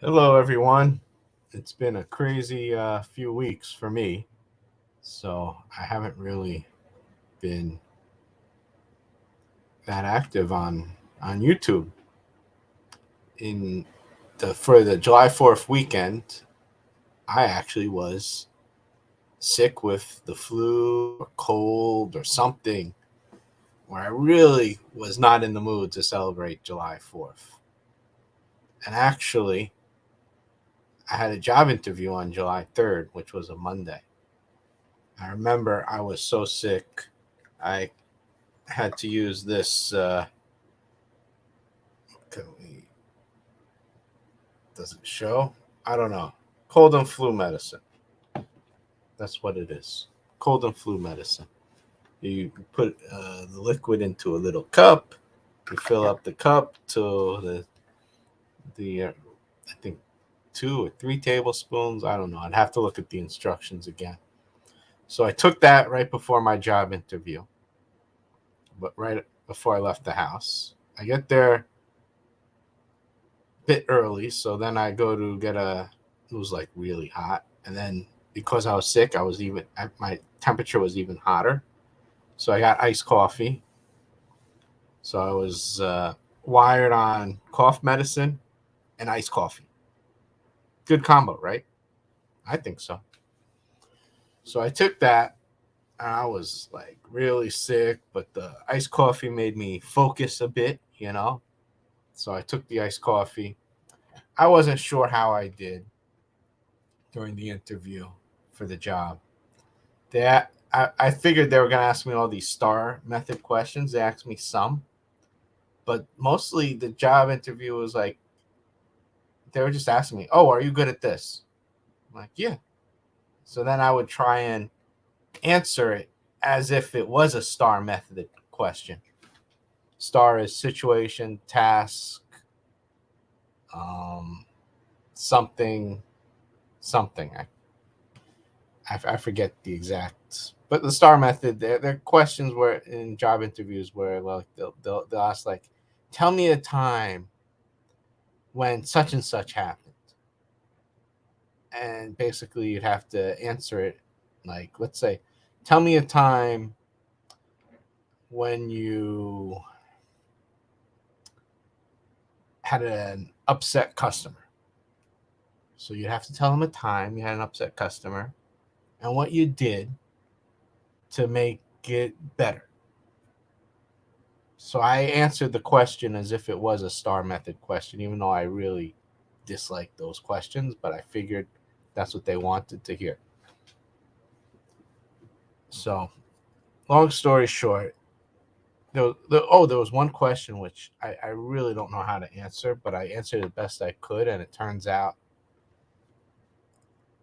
Hello, everyone. It's been a crazy few weeks for me, so I haven't really been that active on YouTube. In the For the July 4th weekend, I actually was sick with the flu or cold or something, where I really was not in the mood to celebrate July 4th. And actually, I had a job interview on July 3rd, which was a Monday. I remember I was so sick. I had to use this. Can we, does it show? I don't know. Cold and flu medicine. That's what it is. Cold and flu medicine. You put the liquid into a little cup. You fill up the cup to the I think 2 or 3 tablespoons. I don't know. I'd have to look at the instructions again. So I took that right before my job interview, but right before I left the house. I get there bit early, so then I go to get a. It was like really hot, and then because I was sick, my temperature was even hotter. So I got iced coffee. So I was wired on cough medicine and iced coffee. Good combo, right? I think so. So I took that, and I was like really sick, but the iced coffee made me focus a bit. So I took the iced coffee. I wasn't sure how I did during the interview for the job. I figured they were going to ask me all these star method questions. They asked me some, but mostly the job interview was like, they were just asking me, "Oh, are you good at this?" I'm like, "Yeah." So then I would try and answer it as if it was a star method question. Star is situation, task, um, something, something. I forget the exact, but the star method. Their questions were in job interviews where like they'll ask like, "Tell me a time when such and such happened," and basically you'd have to answer it like, let's say, "Tell me a time when you had an upset customer." So you have to tell them a time you had an upset customer and what you did to make it better. So I answered the question as if it was a star method question, even though I really dislike those questions, but I figured that's what they wanted to hear. So, long story short, there was one question which I really don't know how to answer, but I answered it best I could, and it turns out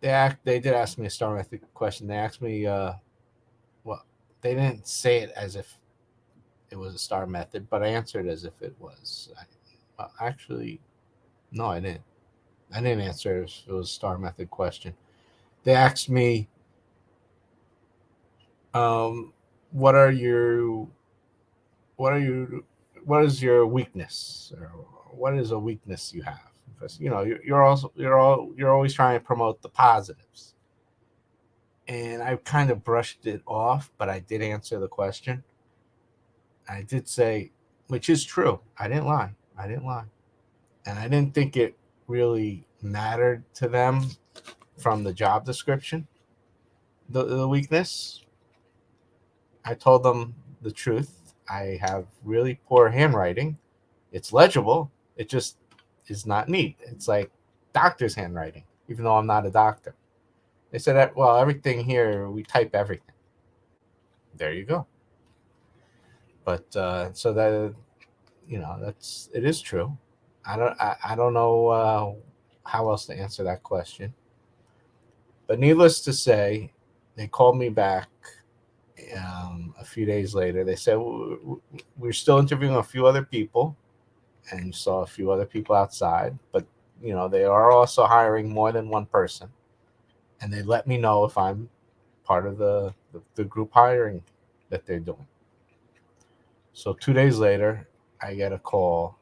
they did ask me a star method question. They asked me, well, they didn't say it as if it was a star method, but I answered as if it was. Actually, no, I didn't. I didn't answer if it was a star method question. They asked me, um, "What are your what are you what is your weakness? Or what is a weakness you have?" Because you're always trying to promote the positives. And I kind of brushed it off, but I did answer the question. I did say, which is true. I didn't lie. I didn't lie, and I didn't think it really mattered to them from the job description. The weakness, I told them the truth. I have really poor handwriting. It's legible. It just is not neat. It's like doctor's handwriting, even though I'm not a doctor. They said that, well, everything here, we type everything. There you go. But so that, it is true. I don't know how else to answer that question. But needless to say, they called me back a few days later. They said, We're still interviewing a few other people, and saw a few other people outside, but they are also hiring more than one person, and they let me know if I'm part of the group hiring that they're doing. So 2 days later, I get a call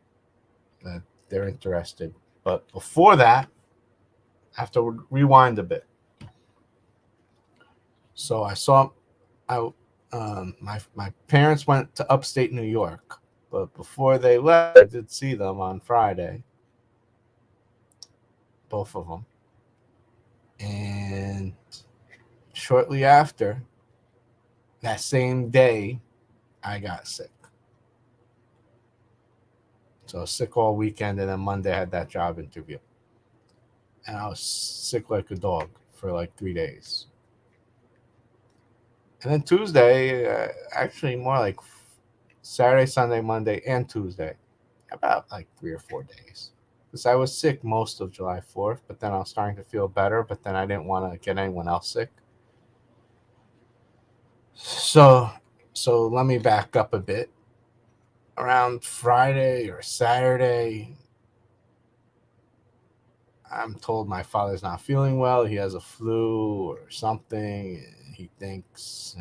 that they're interested. But before that, I have to rewind a bit. So I my parents went to upstate New York, but before they left, I did see them on Friday, both of them, and shortly after that same day, I got sick. So I was sick all weekend, and then Monday I had that job interview, and I was sick like a dog for like 3 days. And then Tuesday, actually more like Saturday, Sunday, Monday, and Tuesday, about like 3 or 4 days. Because I was sick most of July 4th, but then I was starting to feel better, but then I didn't want to get anyone else sick. So, so let me back up a bit. Around Friday or Saturday, I'm told my father's not feeling well. He has a flu or something. He thinks,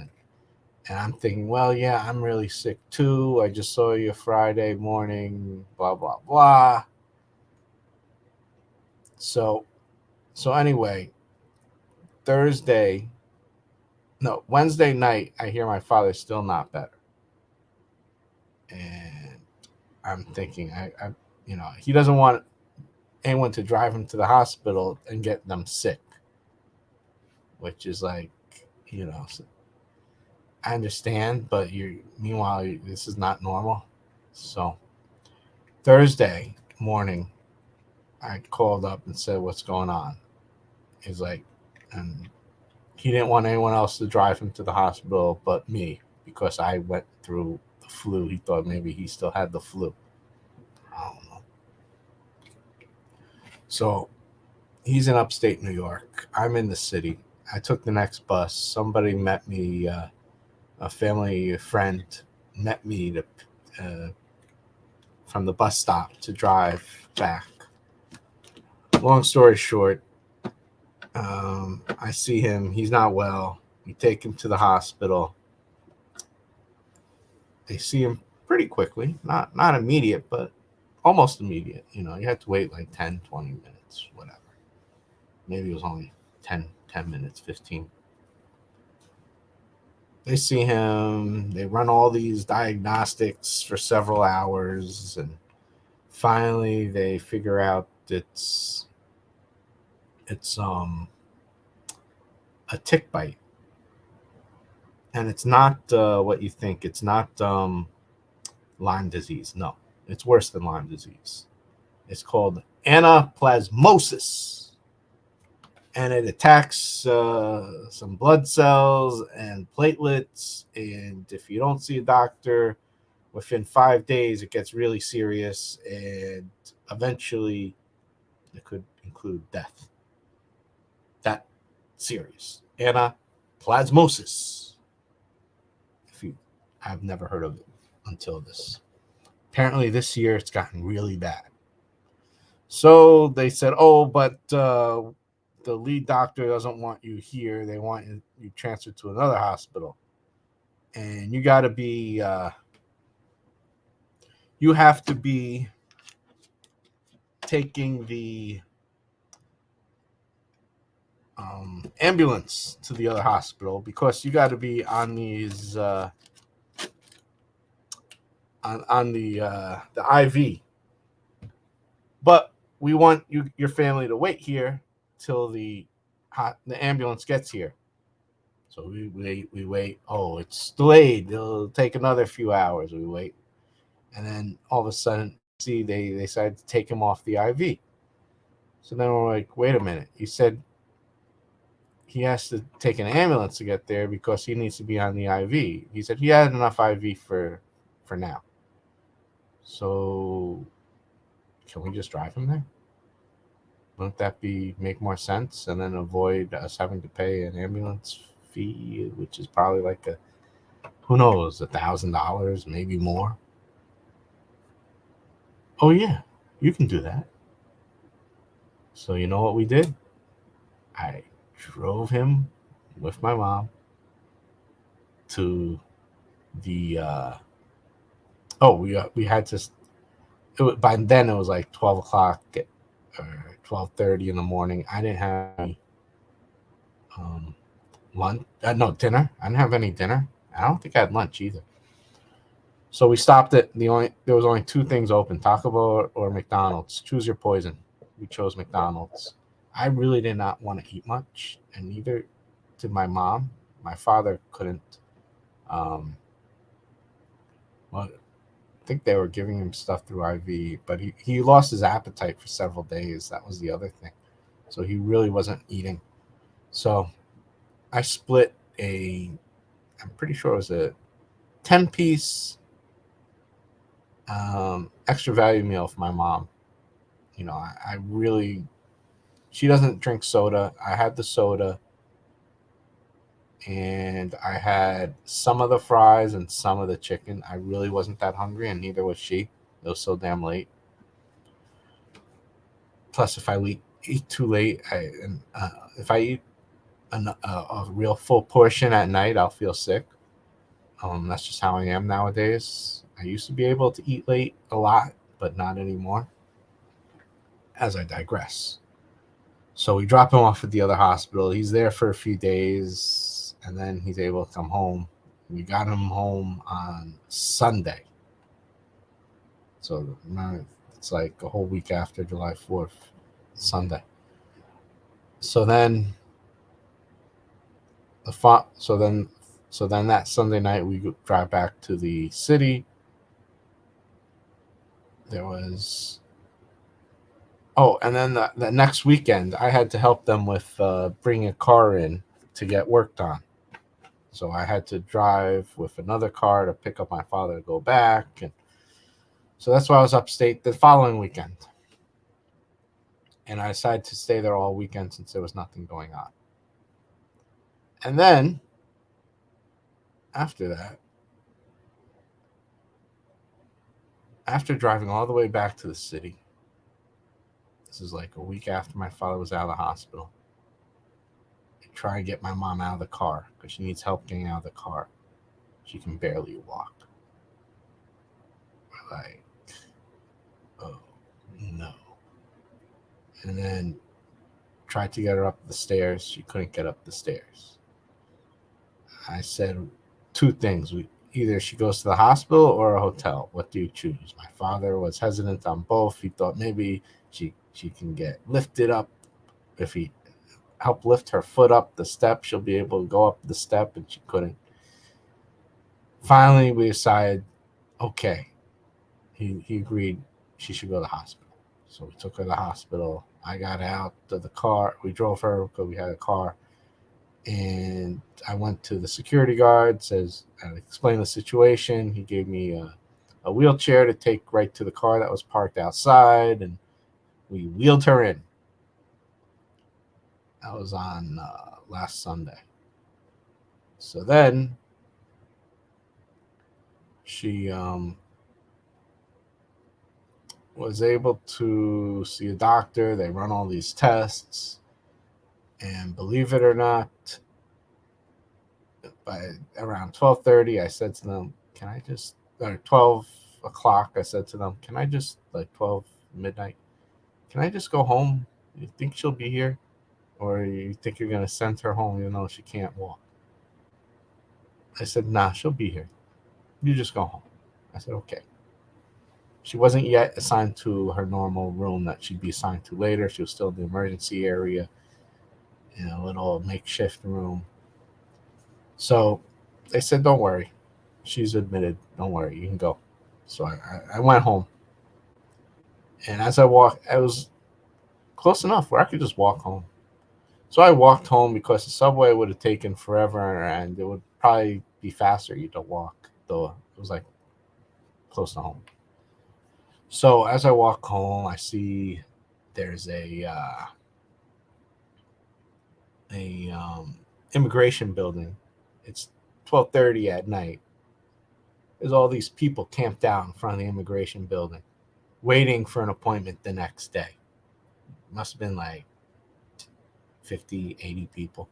and I'm thinking, well, yeah, I'm really sick too. I just saw you Friday morning, blah, blah, blah. So, so anyway, Thursday, no, Wednesday night, I hear my father's still not better. And I'm thinking, he doesn't want anyone to drive him to the hospital and get them sick, which is like, you know, I understand, but meanwhile, this is not normal. So Thursday morning, I called up and said, "What's going on?" He's like, and he didn't want anyone else to drive him to the hospital but me because I went through the flu. He thought maybe he still had the flu. I don't know. So he's in upstate New York. I'm in the city. I took the next bus. Somebody met me, a family friend met me uh, from the bus stop to drive back. Long story short, I see him. He's not well. We take him to the hospital. They see him pretty quickly. Not immediate, but almost immediate. You had to wait like 10, 20 minutes, whatever. Maybe it was only 10 minutes, 15. They see him. They run all these diagnostics for several hours, and finally they figure out it's a tick bite, and it's not what you think. It's not Lyme disease. No, it's worse than Lyme disease. It's called anaplasmosis, and it attacks some blood cells and platelets. And if you don't see a doctor within 5 days, it gets really serious, and eventually it could include death. That serious. Anaplasmosis. If you, I've never heard of it until this. Apparently, this year it's gotten really bad. So they said, "Oh, but the lead doctor doesn't want you here. They want you transferred to another hospital, and you have to be taking the ambulance to the other hospital because you got to be on these on the IV. But we want your family to wait here till the ambulance gets here." So we wait. Oh, it's delayed. It'll take another few hours. We wait, and then all of a sudden, see they decided to take him off the IV. So then we're like, wait a minute. You said he has to take an ambulance to get there because he needs to be on the IV. He said he had enough IV for now. So can we just drive him there? Wouldn't that be make more sense and then avoid us having to pay an ambulance fee, which is probably like who knows, $1,000, maybe more. Oh yeah, you can do that. So you know what we did? I drove him with my mom to the. We had to. By then it was like 12 o'clock or 12:30 in the morning. I didn't have any um, lunch. No dinner. I didn't have any dinner. I don't think I had lunch either. So we stopped at there was only two things open: Taco Bell or McDonald's. Choose your poison. We chose McDonald's. I really did not want to eat much, and neither did my mom. My father couldn't. Um, well, I think they were giving him stuff through IV, but he lost his appetite for several days. That was the other thing. So he really wasn't eating. So I split I'm pretty sure it was a 10-piece extra value meal for my mom. I really, she doesn't drink soda. I had the soda and I had some of the fries and some of the chicken. I really wasn't that hungry, and neither was she. It was so damn late. Plus, if I eat too late, if I eat a real full portion at night, I'll feel sick. That's just how I am nowadays. I used to be able to eat late a lot, but not anymore. As I digress. So we drop him off at the other hospital. He's there for a few days, and then he's able to come home. We got him home on Sunday. So it's like a whole week after July 4th, Sunday. So then the fa- so then that Sunday night we drive back to the city. There was and then the next weekend I had to help them with bringing a car in to get worked on. So I had to drive with another car to pick up my father to go back, and so that's why I was upstate the following weekend. And I decided to stay there all weekend since there was nothing going on. And then after that, after driving all the way back to the city, this is like a week after my father was out of the hospital, I try and get my mom out of the car because she needs help getting out of the car. She can barely walk. We're like, oh no. And then tried to get her up the stairs. She couldn't get up the stairs. I said two things. Either she goes to the hospital or a hotel. What do you choose? My father was hesitant on both. He thought maybe she can get lifted up. If he help lift her foot up the step, she'll be able to go up the step, and she couldn't. Finally, we decided, okay. He agreed she should go to the hospital. So we took her to the hospital. I got out of the car. We drove her because we had a car. And I went to the security guard, I explained the situation. He gave me a wheelchair to take right to the car that was parked outside, and we wheeled her in. That was on last Sunday. So then she was able to see a doctor. They run all these tests, and believe it or not, by around 12:30, I said to them, "Can I just?" Or 12 o'clock, I said to them, "Can I just, like 12 midnight? Can I just go home? You think she'll be here, or you think you're gonna send her home even though she can't walk?" I said, "Nah, she'll be here. You just go home." I said, "Okay." She wasn't yet assigned to her normal room that she'd be assigned to later. She was still in the emergency area in a little makeshift room. So they said, "Don't worry. She's admitted. Don't worry. You can go." So I went home. And as I walked, I was close enough where I could just walk home. So I walked home because the subway would have taken forever and it would probably be faster you to walk, though it was like close to home. So as I walk home, I see there's a immigration building. It's 12:30 at night. There's all these people camped out in front of the immigration building, waiting for an appointment the next day. Must have been like 50, 80 people,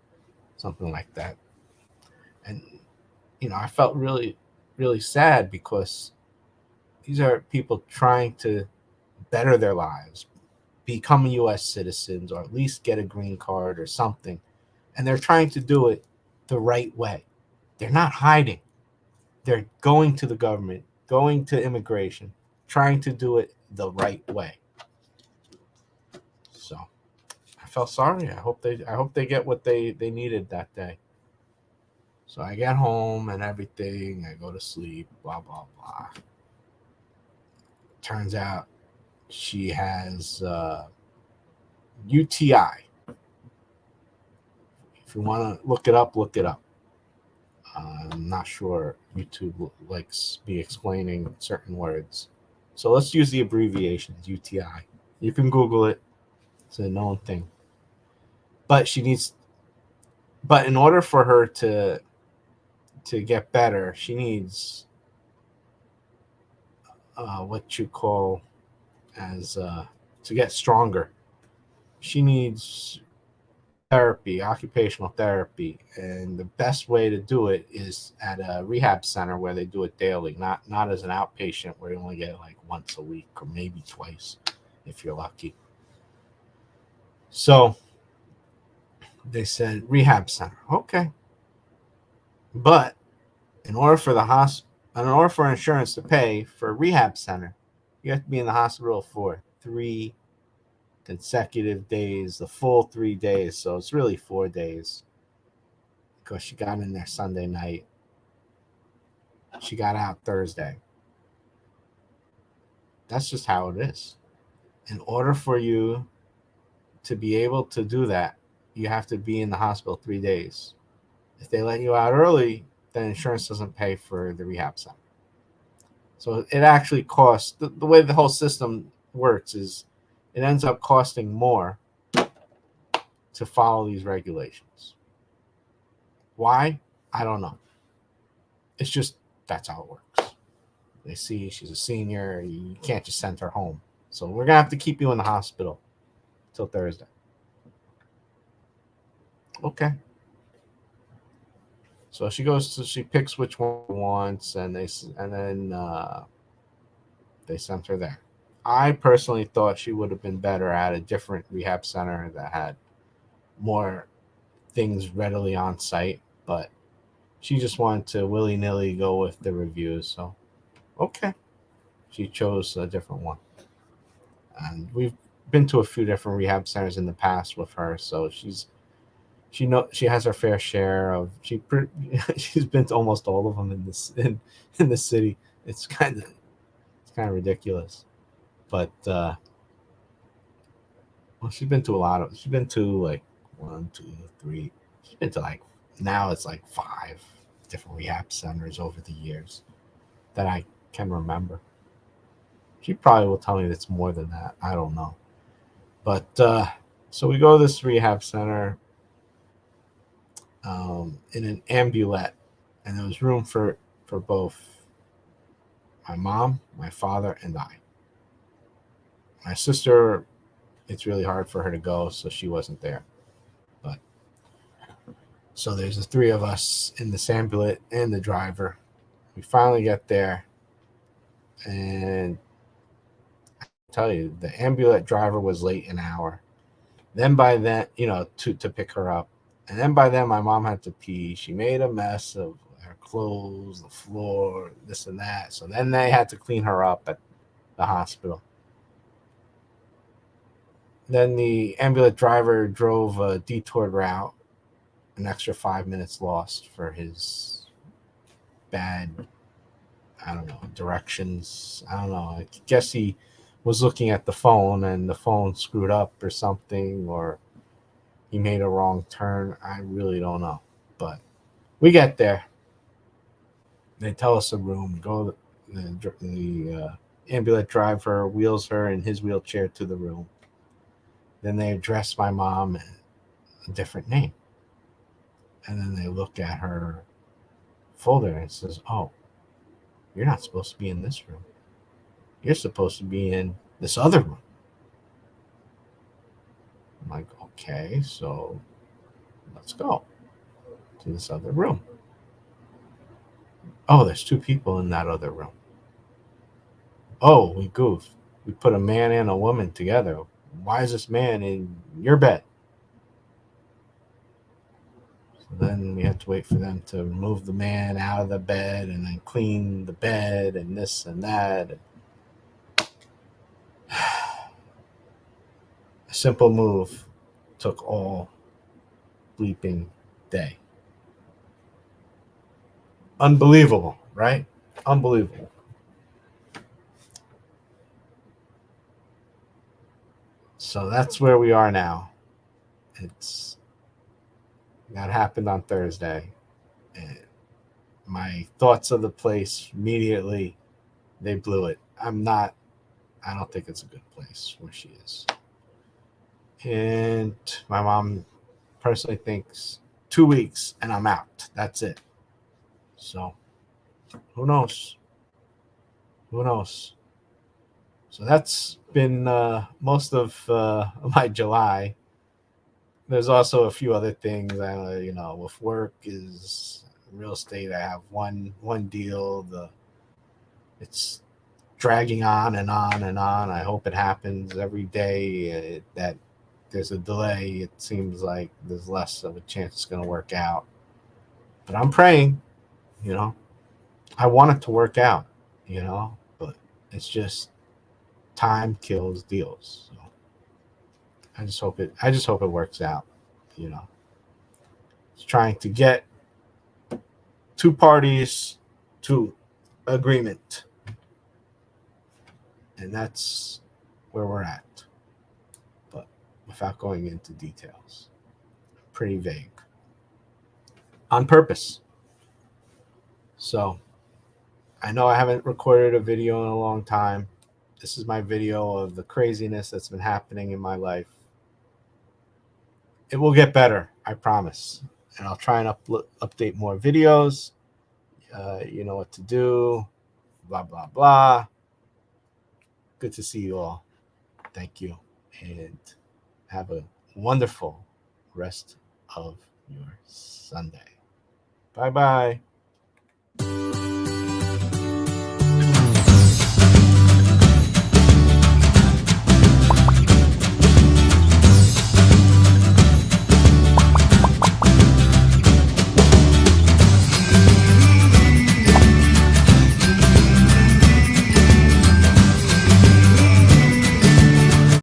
something like that. And I felt really, really sad because these are people trying to better their lives, become U.S. citizens or at least get a green card or something. And they're trying to do it the right way. They're not hiding. They're going to the government, going to immigration, trying to do it the right way. So I felt sorry. I hope they get what they needed that day. So I get home and everything. I go to sleep. Blah blah blah. Turns out she has UTI. If you want to look it up, look it up. I'm not sure YouTube likes me explaining certain words. So let's use the abbreviations UTI. You can Google it. It's a known thing. But she needs but in order for her to get better, she needs what you call as to get stronger. She needs therapy, occupational therapy, and the best way to do it is at a rehab center where they do it daily, not as an outpatient where you only get it like once a week or maybe twice if you're lucky. So they said rehab center, okay, but in order for in order for insurance to pay for a rehab center, you have to be in the hospital for 3 consecutive days, the full 3 days. So it's really 4 days because she got in there Sunday night. She got out Thursday. That's just how it is. In order for you to be able to do that, you have to be in the hospital 3 days. If they let you out early, then insurance doesn't pay for the rehab center. So it actually costs the way the whole system works is it ends up costing more to follow these regulations. Why? I don't know. It's just that's how it works. They see she's a senior, you can't just send her home. So we're gonna have to keep you in the hospital till Thursday. Okay. So she picks which one she wants, and then they sent her there. I personally thought she would have been better at a different rehab center that had more things readily on site, but she just wanted to willy nilly go with the reviews. So, okay, she chose a different one. And we've been to a few different rehab centers in the past with her, so she has her fair share of she's been to almost all of them in the city. It's kind of ridiculous, but well, she's been to like one, two, three. She's been to like now it's like 5 different rehab centers over the years that I can remember. She probably will tell me it's more than that. I don't know. But so we go to this rehab center in an ambulette, and there was room for both my mom, my father, and I. My sister, it's really hard for her to go, so she wasn't there. But so there's the three of us in this ambulette and the driver. We finally get there, and I tell you, the ambulette driver was late an hour. Then by then, to pick her up, and then by then, my mom had to pee. She made a mess of her clothes, the floor, this and that. So then they had to clean her up at the hospital. Then the ambulance driver drove a detour route, an extra 5 minutes lost for his bad, I don't know, directions. I don't know. I guess he was looking at the phone and the phone screwed up or something, or he made a wrong turn. I really don't know. But we get there. They tell us a room. Go. The ambulance driver wheels her in his wheelchair to the room. Then they address my mom a different name. And then they look at her folder and it says, "Oh, you're not supposed to be in this room. You're supposed to be in this other room." I'm like, okay, so let's go to this other room. Oh, there's 2 people in that other room. Oh, we goofed. We put a man and a woman together. Why is this man in your bed? So then we had to wait for them to remove the man out of the bed and then clean the bed and this and that. A simple move took all bleeping day. Unbelievable, right? Unbelievable. So that's where we are now. It's that happened on Thursday. And my thoughts of the place immediately, they blew it. I don't think it's a good place where she is. And my mom personally thinks 2 weeks and I'm out. That's it. So who knows? Who knows? So that's been most of my July. There's also a few other things. With work is real estate. I have one deal. It's dragging on and on and on. I hope it happens every day. That there's a delay. It seems like there's less of a chance it's going to work out. But I'm praying. You know, I want it to work out. But it's just time kills deals. So I just hope it works out. You know, it's trying to get two parties to agreement, and that's where we're at. But without going into details, pretty vague on purpose. So I know I haven't recorded a video in a long time. This is my video of the craziness that's been happening in my life. It will get better, I promise. And I'll try and update more videos. You know what to do. Blah, blah, blah. Good to see you all. Thank you. And have a wonderful rest of your Sunday. Bye bye.